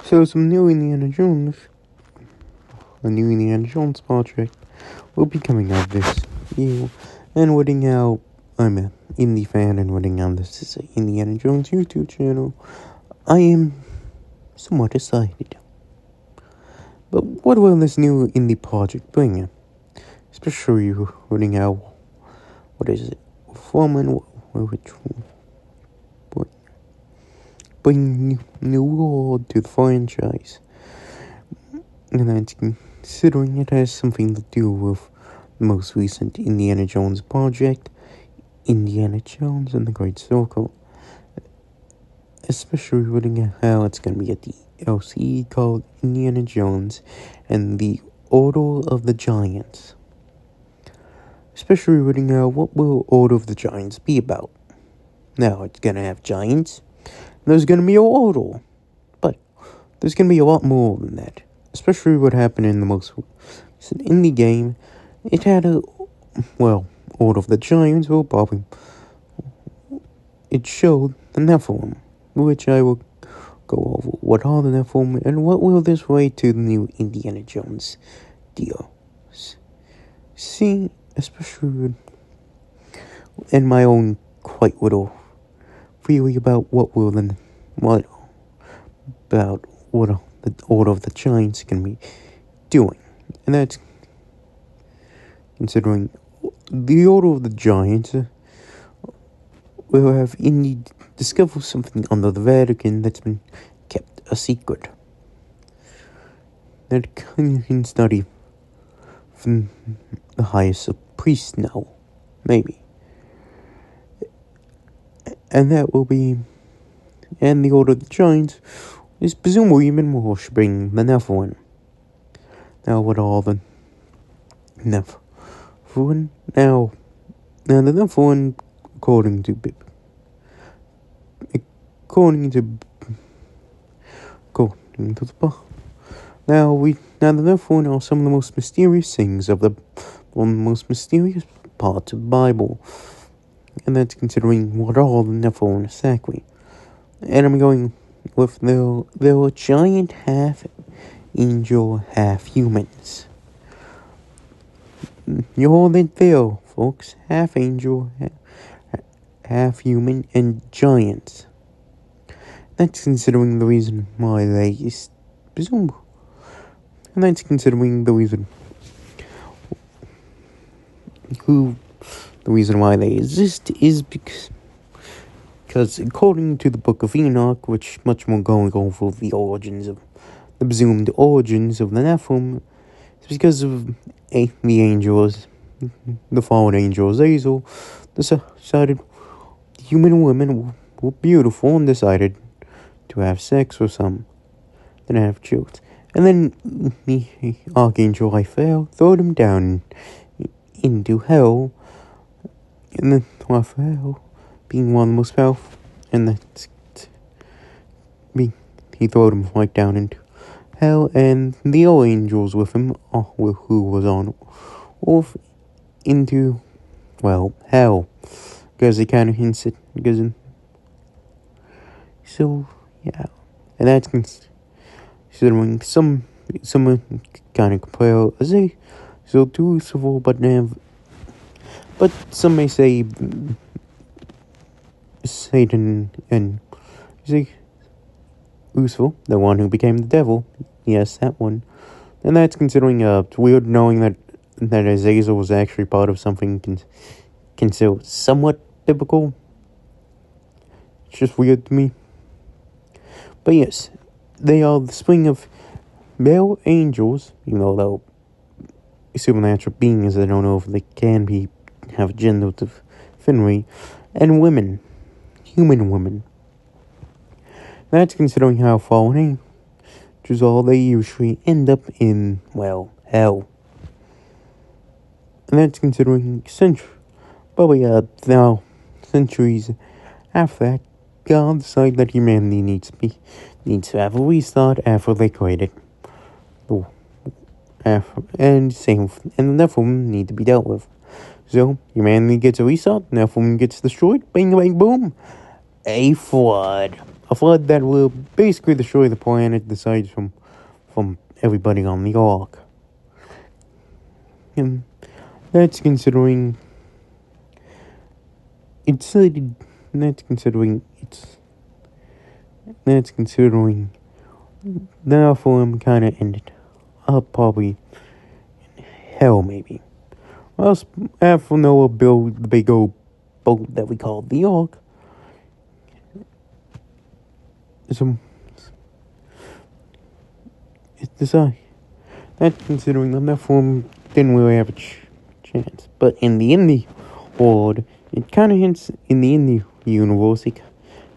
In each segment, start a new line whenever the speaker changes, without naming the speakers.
So some new Indiana Jones, a new Indiana Jones project will be coming out this year, and waiting out, I'm an indie fan, and waiting out this is an Indiana Jones YouTube channel. I am somewhat excited. But what will this new indie project bring? Especially waiting out, what is it? Woman, which bring new world to the franchise. And that's considering it has something to do with the most recent Indiana Jones project, Indiana Jones and the Great Circle. Especially looking at how it's going to be a DLC called Indiana Jones and the Order of the Giants. Especially looking at what will Order of the Giants be about. Now, it's going to have giants. There's going to be a order. But there's going to be a lot more than that. Especially what happened in the most recent indie game. It had Order of the Giants will probably... It showed the Nephilim, which I will go over. What are the Nephilim, and what will this relate to the new Indiana Jones deal? See, especially in my own quite little theory about what the Order of the Giants can be doing. And that's considering the Order of the Giants will have indeed discovered something under the Vatican that's been kept a secret. That you can study from the highest priest now, maybe. And that will be... And the Order of the Giants is presumably even worshipping the Nephilim. Now, what are the Nephilim? Now the Nephilim, according to the Nephilim are some of the most mysterious things one of the most mysterious parts of the Bible. And that's considering what are the Nephilim exactly. And I'm going with they're giant half-angel, half-humans. You hold it there, folks. Half-angel, half-human, and giants. That's considering the reason why they is presumed. And that's considering the reason why they exist is because according to the Book of Enoch, which much more going over the presumed origins of the Nephilim, it's because of the angels, the fallen angel Azazel, decided human women were beautiful and decided to have sex with some, then have children. And then the Archangel Raphael threw them down into hell, and then Raphael, being one of the most powerful, and he threw them right down into hell, and the other angels with him, who was on off into, hell, because they kind of hints it, so, yeah, and that's considering some kind of compare so to Lucifer, but some may say Satan and Lucifer, the one who became the devil, yes, that one, and that's considering weird knowing that Azazel was actually part of something considered somewhat biblical. It's just weird to me. But yes, they are the spring of male angels, even though they're supernatural beings. I don't know if they can have gender affinity, and women, human women. That's considering how fallen angels are. They usually end up in, hell. And that's considering now centuries after that, God decided that humanity needs to have a restart after they created and the Nephilim need to be dealt with. So humanity gets a restart, Nephilim gets destroyed, bang bang boom, a flood. a flood that will basically destroy the planet aside from everybody on the ark. And that's considering it's that's considering the Nephilim kind of ended up probably in hell, maybe. Well, after Noah built the big old boat that we call the ark, that's considering the Nephilim didn't really have a chance. But in the indie world, it kind of hints, in the indie universe, it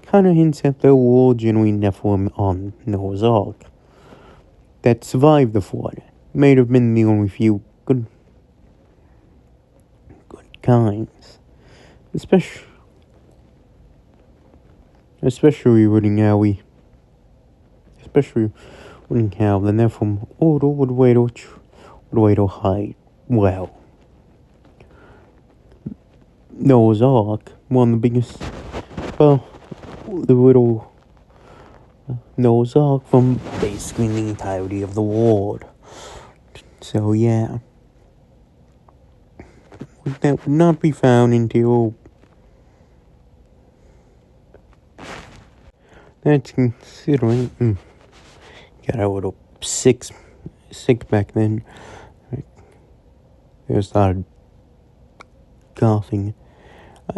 kind of hints at there were genuine Nephilim on Noah's Ark that survived the flood. May have been the only few good kinds. Especially when how the Nephilim order would wait to hide. Well, Noah's Ark, one of the biggest, the little Noah's Ark from basically the entirety of the world. So yeah, that would not be found until that's considering. Got a little sick back then. They started coughing.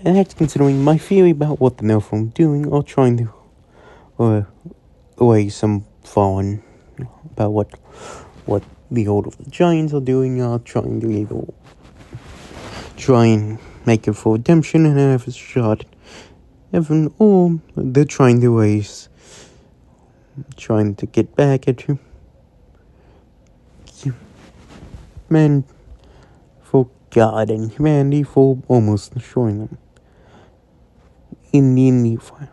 That's considering my theory about what the Nephilim doing, or trying to away some fallen about what the old of the giants are doing, trying to either try and make it for redemption and have a shot at heaven, or they're trying to get back at you. Man, for God and humanity for almost destroying them in the indie fire.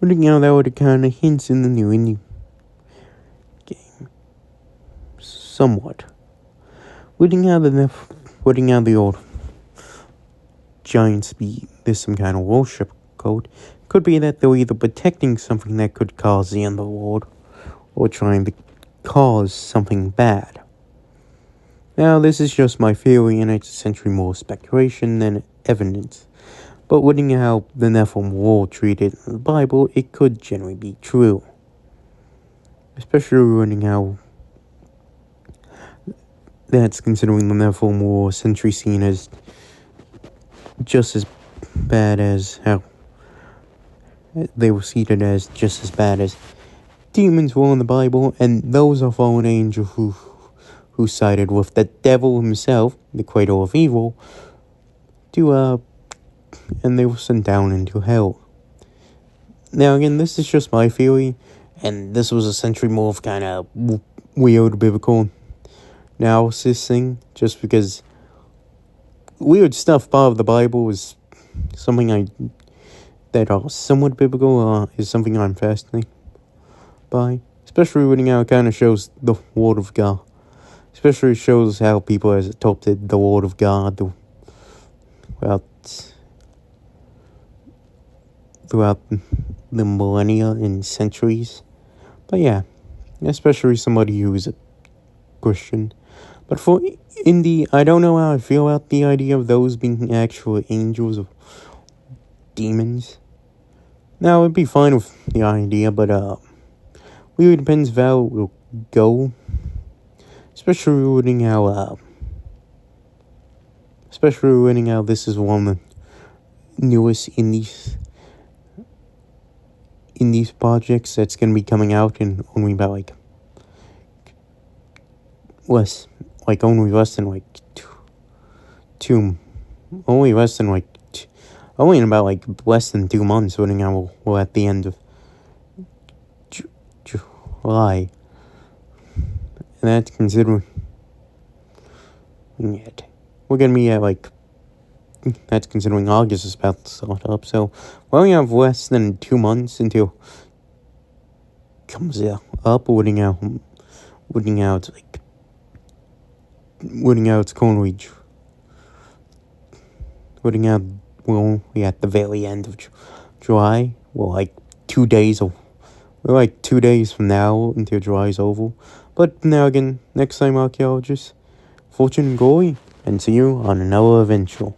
But that would kind of hints in the new indie game. Somewhat. Putting out the old giants there's some kind of worship code. Could be that they're either protecting something that could cause the end of the world, or trying to cause something bad. Now, this is just my theory, and it's essentially more speculation than evidence. But looking at how the Nephilim were treated in the Bible, it could generally be true. Especially looking how that's considering the Nephilim were essentially seen as just as bad as how they were seated as just as bad as demons were in the Bible, and those are fallen angels who sided with the devil himself, the cradle of evil, and they were sent down into hell. Now again, this is just my theory, and this was essentially more of kind of weird biblical analysis thing, just because weird stuff part of the Bible is something that are somewhat biblical, is something I'm fascinated by. Especially when it kind of shows the Word of God. Especially shows how people has adopted the Word of God throughout the millennia and centuries. But yeah, especially somebody who's a Christian. But for indie, I don't know how I feel about the idea of those being actual angels or demons. Now, it'd be fine with the idea, but really depends how it will go. Especially ruining how this is one of the newest indies projects that's gonna be coming out in only about only less than less than 2 months. Running out well at the end of July, and that's considering it. We're gonna be at that's considering August is about to start up. So we only have less than 2 months until it comes up. Winning out it's going to be at the very end of July. Well, like 2 days. We're like 2 days from now until July's over. But now again, next time, archaeologists, fortune and glory, and see you on another adventure.